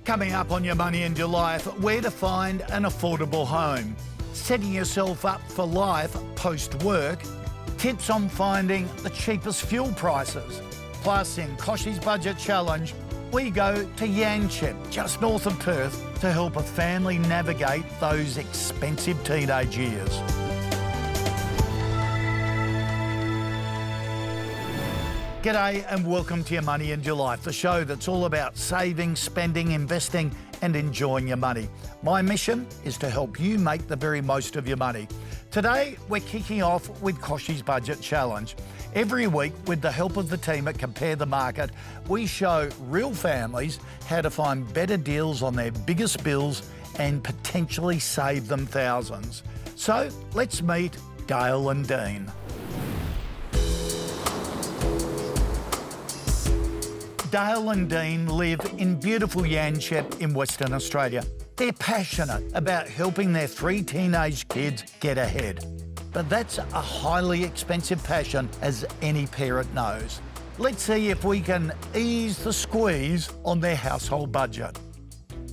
Coming up on Your Money and Your Life, where to find an affordable home, setting yourself up for life post-work, tips on finding the cheapest fuel prices. Plus, in Kochie's Budget Challenge, we go to Yanchep, just north of Perth, to help a family navigate those expensive teenage years. G'day and welcome to Your Money and Your Life, the show that's all about saving, spending, investing and enjoying your money. My mission is to help you make the very most of your money. Today, we're kicking off with Kochie's Budget Challenge. Every week, with the help of the team at Compare the Market, we show real families how to find better deals on their biggest bills and potentially save them thousands. So let's meet Dale and Dean. Dale and Dean live in beautiful Yanchep in Western Australia. They're passionate about helping their three teenage kids get ahead. But that's a highly expensive passion, as any parent knows. Let's see if we can ease the squeeze on their household budget.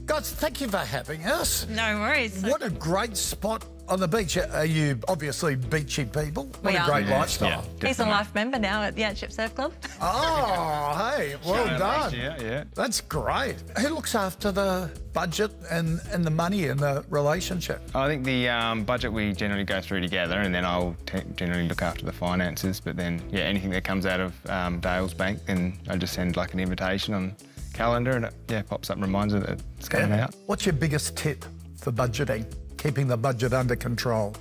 Guys, thank you for having us. No worries. What a great spot on the beach. Are you obviously beachy people? What We a are. great lifestyle. Yeah, he's a life member now at the Yanchep Surf Club. Oh, hey, well done. Yeah. That's great. Who looks after the budget and the money in the relationship? I think the budget we generally go through together, and then I'll generally look after the finances. But then, yeah, anything that comes out of Dale's bank, then I just send like an invitation on calendar, and it pops up and reminds her that it's going out. What's your biggest tip for budgeting, keeping the budget under control?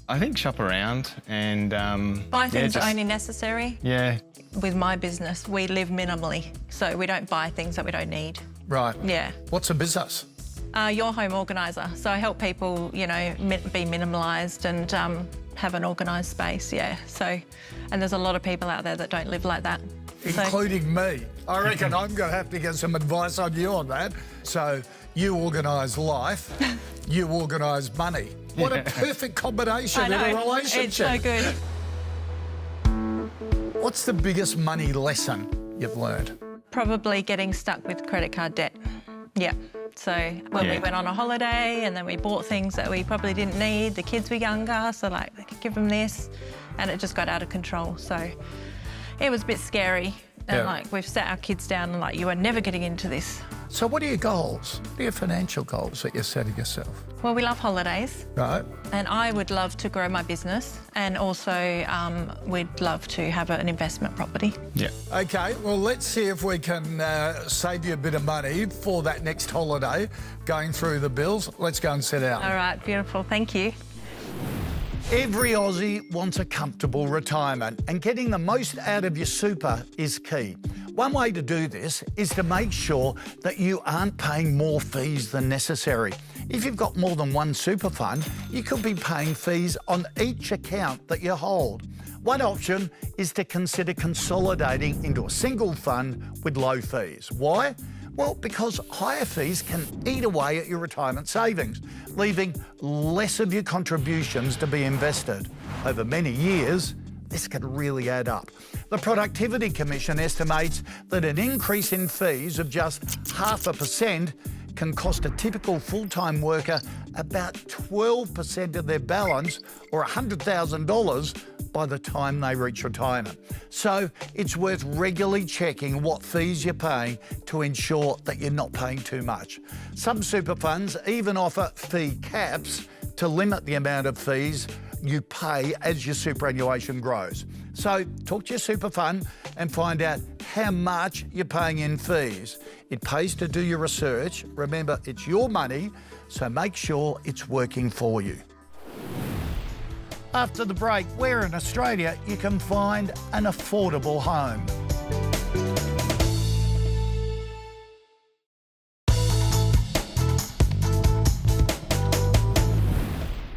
I think shop around and Buy things only necessary. Yeah. With my business, we live minimally, so we don't buy things that we don't need. Right. Yeah. What's a business? Your home organiser. So I help people, you know, be minimalised and have an organised space. Yeah. So, and there's a lot of people out there that don't live like that. Including me. I reckon I'm going to have to get some advice on you on that. So you organise life, you organise money. What a perfect combination in a relationship. It's so good. What's the biggest money lesson you've learned? Probably getting stuck with credit card debt. Yeah. So when we went on a holiday and then we bought things that we probably didn't need, the kids were younger, so like they could give them this, and it just got out of control. So it was a bit scary. And like we've set our kids down and like, you are never getting into this. So what are your goals? What are your financial goals that you're setting yourself? Well, we love holidays. Right. And I would love to grow my business, and also we'd love to have an investment property. Yeah. OK, well, let's see if we can save you a bit of money for that next holiday, going through the bills. Let's go and sit down. All right, beautiful, thank you. Every Aussie wants a comfortable retirement, and getting the most out of your super is key. One way to do this is to make sure that you aren't paying more fees than necessary. If you've got more than one super fund, you could be paying fees on each account that you hold. One option is to consider consolidating into a single fund with low fees. Why? Well, because higher fees can eat away at your retirement savings, leaving less of your contributions to be invested. Over many years, this could really add up. The Productivity Commission estimates that an increase in fees of just 0.5% can cost a typical full-time worker about 12% of their balance, or $100,000, by the time they reach retirement. So it's worth regularly checking what fees you're paying to ensure that you're not paying too much. Some super funds even offer fee caps to limit the amount of fees you pay as your superannuation grows. So talk to your super fund and find out how much you're paying in fees. It pays to do your research. Remember, it's your money, so make sure it's working for you. After the break, where in Australia you can find an affordable home.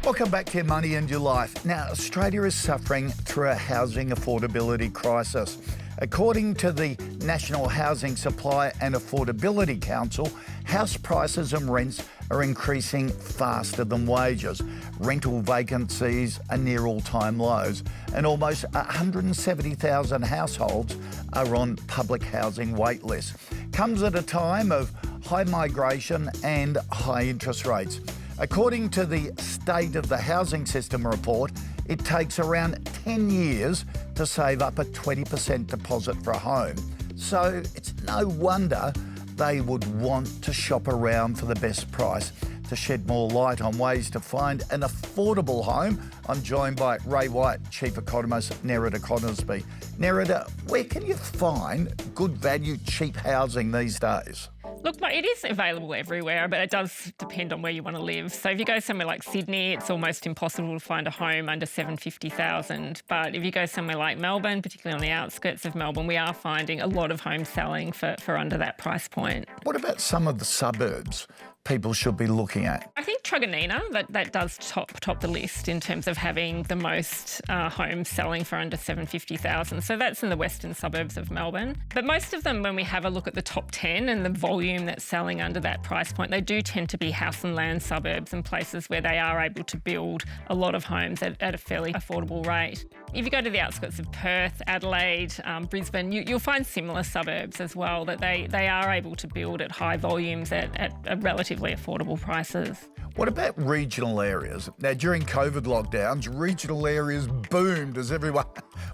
Welcome back to Your Money and Your Life. Now, Australia is suffering through a housing affordability crisis. According to the National Housing Supply and Affordability Council, house prices and rents are increasing faster than wages. Rental vacancies are near all-time lows, and almost 170,000 households are on public housing wait lists. Comes at a time of high migration and high interest rates. According to the State of the Housing System report, it takes around 10 years to save up a 20% deposit for a home. So it's no wonder they would want to shop around for the best price. To shed more light on ways to find an affordable home, I'm joined by Ray White, Chief Economist at Nerida Conisbee. Nerida, where can you find good value, cheap housing these days? Look, it is available everywhere, but it does depend on where you want to live. So if you go somewhere like Sydney, it's almost impossible to find a home under $750,000. But if you go somewhere like Melbourne, particularly on the outskirts of Melbourne, we are finding a lot of homes selling for under that price point. What about some of the suburbs people should be looking at? I think Truganina, that does top the list in terms of having the most homes selling for under $750,000. So that's in the western suburbs of Melbourne. But most of them, when we have a look at the top 10 and the volume that's selling under that price point, they do tend to be house and land suburbs and places where they are able to build a lot of homes at a fairly affordable rate. If you go to the outskirts of Perth, Adelaide, Brisbane, you'll find similar suburbs as well, that they are able to build at high volumes at relatively affordable prices. What about regional areas? Now, during COVID lockdowns, regional areas boomed as everyone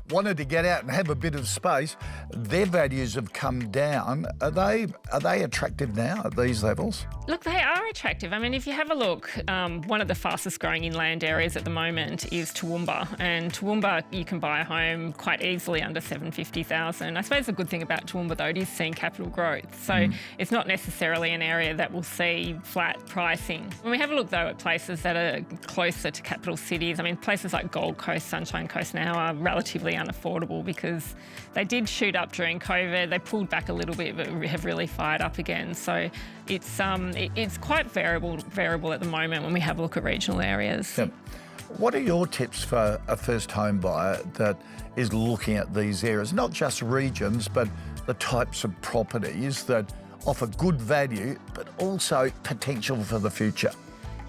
wanted to get out and have a bit of space. Their values have come down. Are they attractive now at these levels? Look, they are attractive. I mean, if you have a look, one of the fastest growing inland areas at the moment is Toowoomba. And Toowoomba, you can buy a home quite easily under $750,000. I suppose the good thing about Toowoomba, though, it is seeing capital growth. So it's not necessarily an area that will see flat pricing. When we have a look, though, at places that are closer to capital cities, I mean, places like Gold Coast, Sunshine Coast now are relatively unaffordable because they did shoot up during COVID. They pulled back a little bit, but have really fired up again. So it's quite variable at the moment when we have a look at regional areas. Yep. What are your tips for a first home buyer that is looking at these areas, not just regions, but the types of properties that offer good value, but also potential for the future?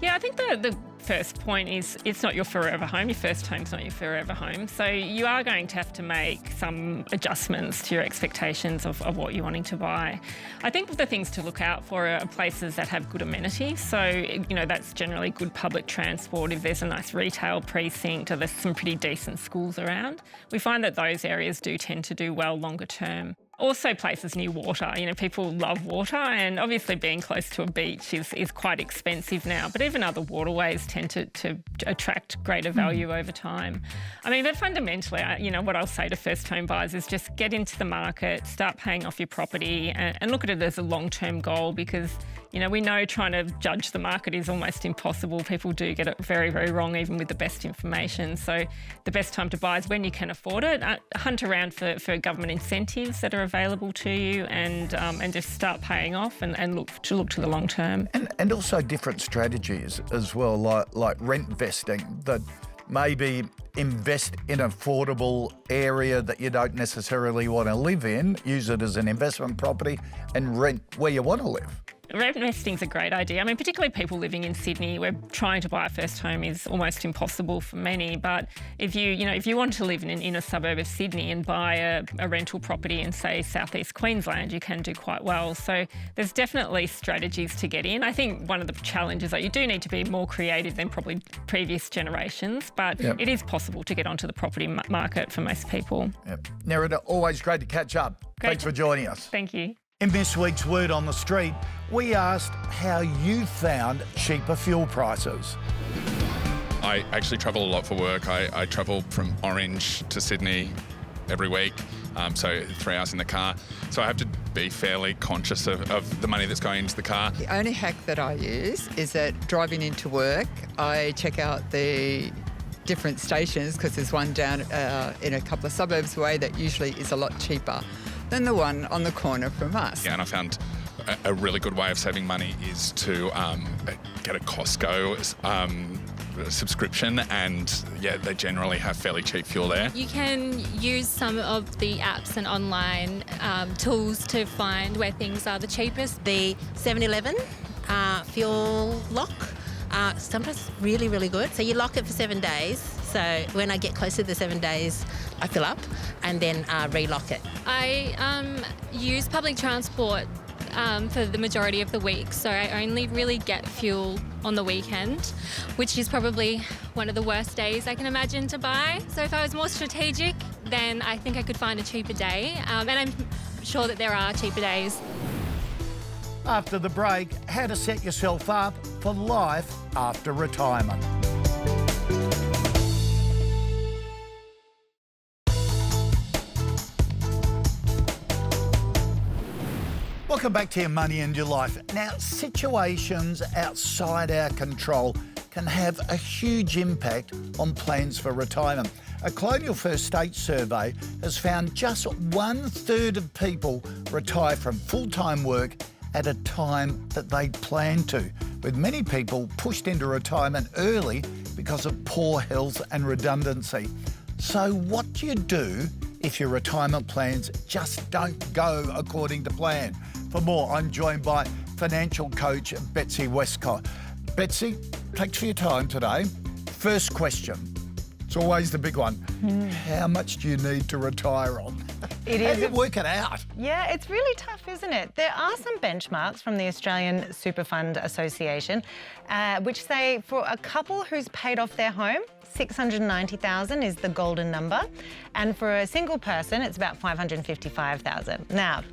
Yeah, I think the first point is it's not your forever home. Your first home's not your forever home. So you are going to have to make some adjustments to your expectations of what you're wanting to buy. I think the things to look out for are places that have good amenities. So, you know, that's generally good public transport. If there's a nice retail precinct or there's some pretty decent schools around, we find that those areas do tend to do well longer term. Also places near water. You know, people love water, and obviously being close to a beach is quite expensive now, but even other waterways tend to attract greater value over time. I mean, but fundamentally, you know, what I'll say to first home buyers is just get into the market, start paying off your property and look at it as a long-term goal because, you know, we know trying to judge the market is almost impossible. People do get it very, very wrong, even with the best information. So the best time to buy is when you can afford it. Hunt around for government incentives that are available to you and just start paying off and look to the long term. And also different strategies as well, like rent vesting, that maybe invest in an affordable area that you don't necessarily want to live in, use it as an investment property and rent where you want to live. Rent investing's a great idea. I mean, particularly people living in Sydney, where trying to buy a first home is almost impossible for many. But if you want to live in an inner suburb of Sydney and buy a rental property in, say, southeast Queensland, you can do quite well. So there's definitely strategies to get in. I think one of the challenges is that you do need to be more creative than probably previous generations, but It is possible to get onto the property market for most people. Yep. Nerida, always great to catch up. Thanks for joining us. Thank you. In this week's Word on the Street, we asked how you found cheaper fuel prices. I actually travel a lot for work. I travel from Orange to Sydney every week, so 3 hours in the car. So I have to be fairly conscious of the money that's going into the car. The only hack that I use is that driving into work, I check out the different stations because there's one down in a couple of suburbs away that usually is a lot cheaper than the one on the corner from us. Yeah, and I found a really good way of saving money is to get a Costco subscription, and yeah, they generally have fairly cheap fuel there. You can use some of the apps and online tools to find where things are the cheapest. The 7-Eleven fuel lock, sometimes really, really good. So you lock it for 7 days. So when I get close to the 7 days, I fill up and then relock it. I use public transport for the majority of the week, so I only really get fuel on the weekend, which is probably one of the worst days I can imagine to buy. So if I was more strategic, then I think I could find a cheaper day, and I'm sure that there are cheaper days. After the break, how to set yourself up for life after retirement. Welcome back to Your Money and Your Life. Now, situations outside our control can have a huge impact on plans for retirement. A Colonial First State survey has found just 1/3 of people retire from full-time work at a time that they plan to, with many people pushed into retirement early because of poor health and redundancy. So what do you do if your retirement plans just don't go according to plan? For more, I'm joined by financial coach Betsy Westcott. Betsy, thanks for your time today. First question, it's always the big one. How much do you need to retire on? How do you work it out? Yeah, it's really tough, isn't it? There are some benchmarks from the Australian Super Fund Association, which say for a couple who's paid off their home, 690,000 is the golden number, and for a single person, it's about 555,000. Now,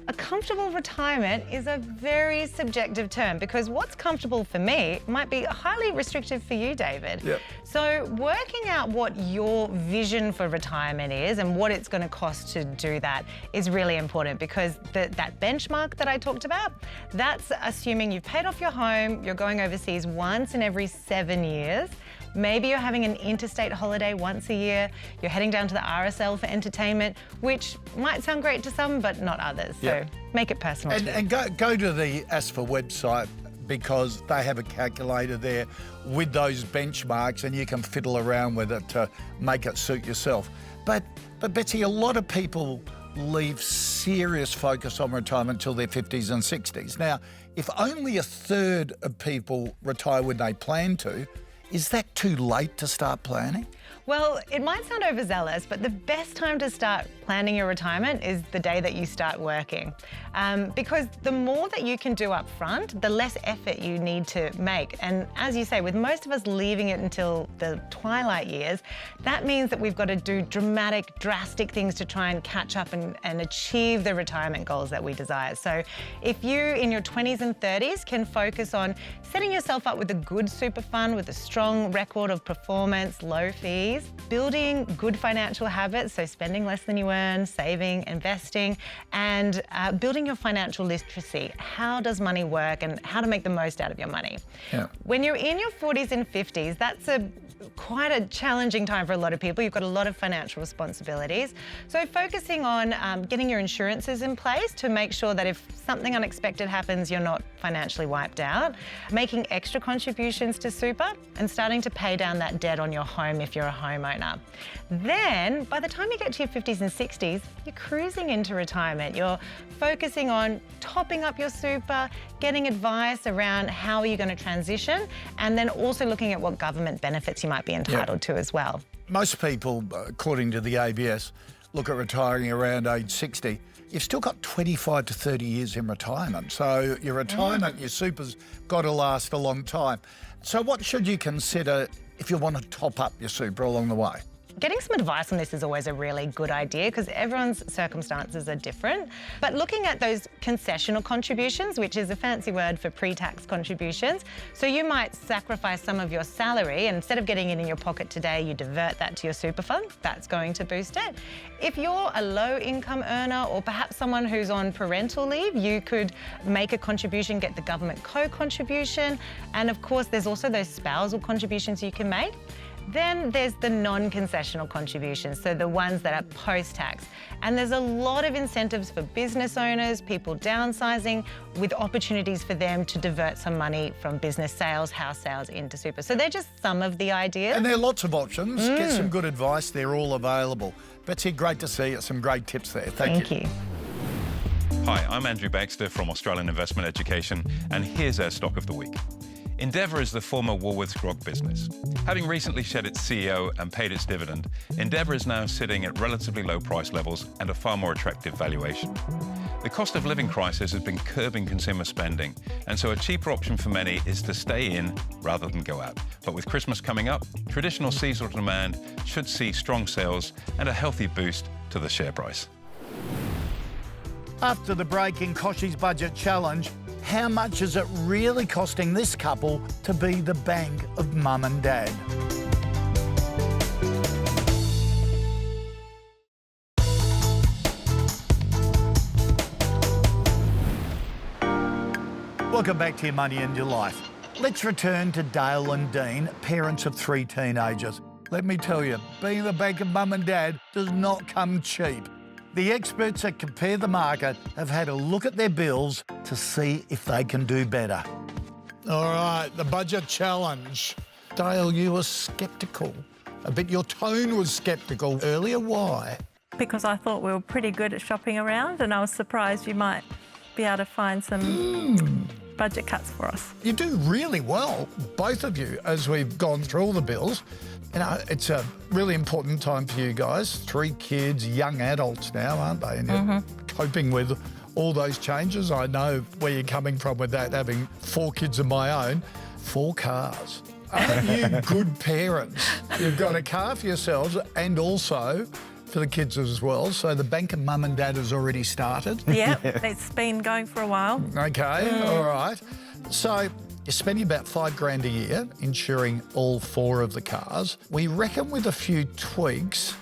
a comfortable retirement is a very subjective term because what's comfortable for me might be highly restrictive for you, David. Yep. So working out what your vision for retirement is and what it's going to cost to do that is really important because that benchmark that I talked about, that's assuming you've paid off your home, you're going overseas once in every 7 years. Maybe you're having an interstate holiday once a year. You're heading down to the RSL for entertainment, which might sound great to some, but not others. Yeah. So make it personal. And go to the ASFA website because they have a calculator there with those benchmarks and you can fiddle around with it to make it suit yourself. But Betsy, a lot of people leave serious focus on retirement till their 50s and 60s. Now, if only 1/3 of people retire when they plan to, is that too late to start planning? Well, it might sound overzealous, but the best time to start planning your retirement is the day that you start working. Because the more that you can do up front, the less effort you need to make. And as you say, with most of us leaving it until the twilight years, that means that we've got to do drastic things to try and catch up and achieve the retirement goals that we desire. So if you, in your 20s and 30s, can focus on setting yourself up with a good super fund with a strong record of performance, low fees, building good financial habits, so spending less than you earn, saving, investing, and building your financial literacy. How does money work and how to make the most out of your money? Yeah. When you're in your 40s and 50s, that's quite a challenging time for a lot of people. You've got a lot of financial responsibilities. So focusing on getting your insurances in place to make sure that if something unexpected happens, you're not financially wiped out, making extra contributions to super and starting to pay down that debt on your home if you're a homeowner. Then, by the time you get to your 50s and 60s, you're cruising into retirement. You're focusing on topping up your super, getting advice around how are you going to transition, and then also looking at what government benefits you might be entitled to as well. Most people, according to the ABS, look at retiring around age 60. You've still got 25 to 30 years in retirement. So your retirement, your super's got to last a long time. So what should you consider if you want to top up your super along the way? Getting some advice on this is always a really good idea because everyone's circumstances are different. But looking at those concessional contributions, which is a fancy word for pre-tax contributions, so you might sacrifice some of your salary and instead of getting it in your pocket today, you divert that to your super fund. That's going to boost it. If you're a low income earner or perhaps someone who's on parental leave, you could make a contribution, get the government co-contribution. And of course, there's also those spousal contributions you can make. Then there's the non-concessional contributions, so the ones that are post-tax. And there's a lot of incentives for business owners, people downsizing, with opportunities for them to divert some money from business sales, house sales into super. So they're just some of the ideas. And there are lots of options. Get some good advice. They're all available. Betsy, great to see you. Some great tips there. Thank you. Hi, I'm Andrew Baxter from Australian Investment Education, and here's our stock of the week. Endeavour is the former Woolworths grog business. Having recently shed its CEO and paid its dividend, Endeavour is now sitting at relatively low price levels and a far more attractive valuation. The cost of living crisis has been curbing consumer spending, and so a cheaper option for many is to stay in rather than go out. But with Christmas coming up, traditional seasonal demand should see strong sales and a healthy boost to the share price. After the break in Kochie's Budget Challenge, how much is it really costing this couple to be the bank of mum and dad? Welcome back to Your Money and Your Life. Let's return to Dale and Dean, parents of 3 teenagers. Let me tell you, being the bank of mum and dad does not come cheap. The experts that Compare the Market have had a look at their bills to see if they can do better. All right, the budget challenge. Dale, you were sceptical. But your tone was sceptical earlier. Why? Because I thought we were pretty good at shopping around, and I was surprised you might be able to find some budget cuts for us. You do really well, both of you, as we've gone through all the bills. You know, it's a really important time for you guys. 3 kids, young adults now, aren't they? And you're coping with all those changes. I know where you're coming from with that, having 4 kids of my own, 4 cars. Aren't you good parents? You've got a car for yourselves and also for the kids as well. So the bank of mum and dad has already started. Yeah, it's been going for a while. Okay, all right. So you're spending about $5,000 a year insuring all 4 of the cars. We reckon with a few tweaks,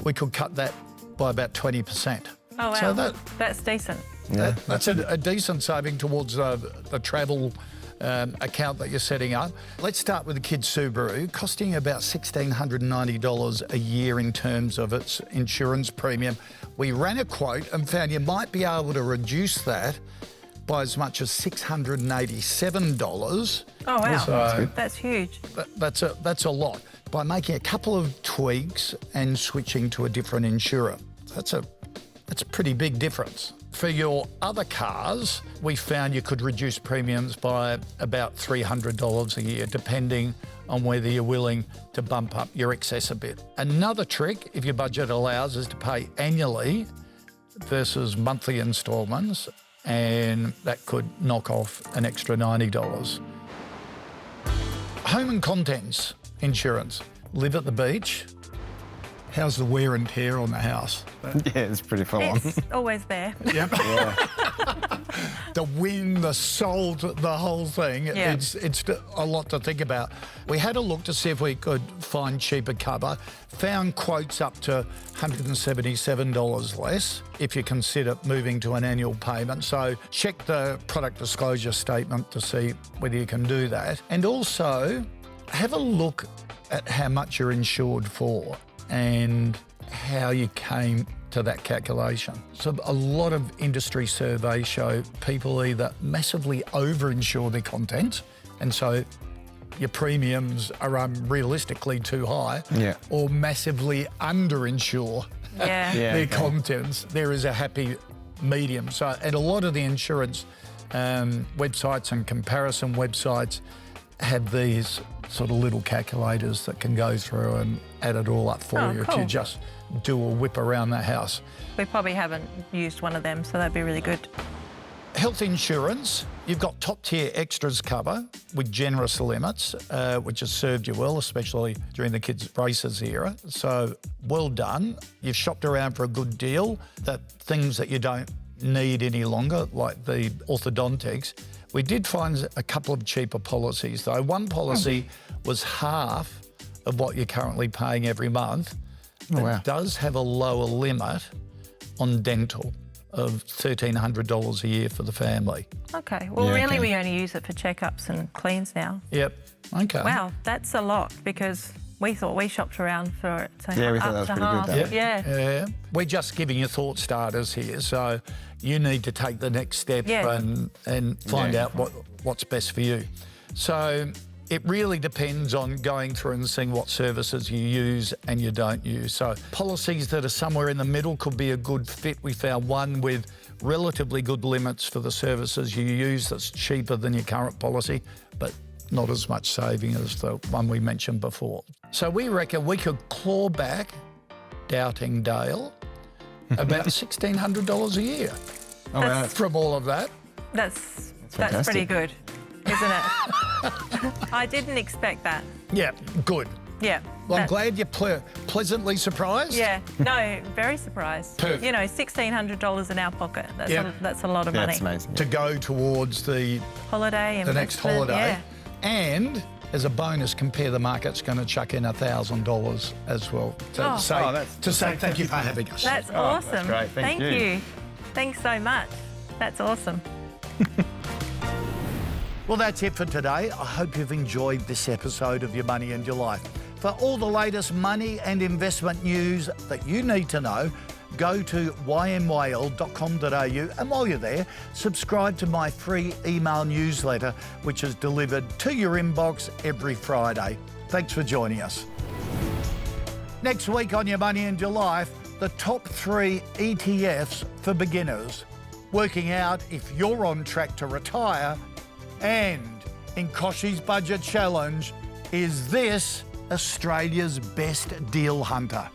we could cut that by about 20%. Oh, wow. So that's decent. That's a decent saving towards the travel account that you're setting up. Let's start with the kids' Subaru, costing about $1,690 a year in terms of its insurance premium. We ran a quote and found you might be able to reduce that by as much as $687. Oh, wow. So that's huge. that's a lot. By making a couple of tweaks and switching to a different insurer. That's a pretty big difference. For your other cars, we found you could reduce premiums by about $300 a year, depending on whether you're willing to bump up your excess a bit. Another trick, if your budget allows, is to pay annually versus monthly instalments, and that could knock off an extra $90. Home and contents insurance. Live at the beach. How's the wear and tear on the house? Yeah, it's pretty full on. It's always there. Yep. The wind, the salt, the whole thing. Yeah. It's a lot to think about. We had a look to see if we could find cheaper cover. Found quotes up to $177 less if you consider moving to an annual payment. So check the product disclosure statement to see whether you can do that. And also have a look at how much you're insured for and how you came to that calculation. So a lot of industry surveys show people either massively overinsure their content, and so your premiums are unrealistically too high, or massively underinsure their contents. There is a happy medium. So, and a lot of the insurance websites and comparison websites have these sort of little calculators that can go through and add it all up for you if you just do a whip around the house. We probably haven't used one of them, so that'd be really good. Health insurance, you've got top tier extras cover with generous limits, which has served you well, especially during the kids' races era. So well done. You've shopped around for a good deal. That things that you don't need any longer, like the orthodontics. We did find a couple of cheaper policies, though. One policy was half of what you're currently paying every month. It does have a lower limit on dental of $1,300 a year for the family. Okay. Well, really, we only use it for checkups and cleans now. Yep. Okay. Wow, that's a lot because we thought we shopped around for it. So Yeah, we thought that was pretty good, though. Yeah. We're just giving you thought starters here, so you need to take the next step and find out what's best for you. So it really depends on going through and seeing what services you use and you don't use. So policies that are somewhere in the middle could be a good fit. We found one with relatively good limits for the services you use that's cheaper than your current policy, but not as much saving as the one we mentioned before. So we reckon we could claw back, doubting Dale, about $1,600 a year. Oh, wow. from all of that. That's fantastic. pretty good, isn't it? I didn't expect that. Yeah, good. Yeah. Well, I'm that- glad you're pleasantly surprised. Yeah, no, very surprised. Perfect. You know, $1,600 in our pocket. That's, Yeah. that's a lot of Yeah, money. that's amazing. To go towards the Holiday and next investment, holiday. Yeah. And as a bonus, Compare the Market's going to chuck in $1,000 as well to Oh. say, Oh, that's thank you for having us. That's that's awesome. great. Thank you. Thanks so much. That's awesome. Well, that's it for today. I hope you've enjoyed this episode of Your Money and Your Life. For all the latest money and investment news that you need to know, go to ymyl.com.au, and while you're there, subscribe to my free email newsletter, which is delivered to your inbox every Friday. Thanks for joining us. Next week on Your Money and Your Life, the top 3 ETFs for beginners, working out if you're on track to retire, and in Kochie's Budget Challenge, is this Australia's best deal hunter?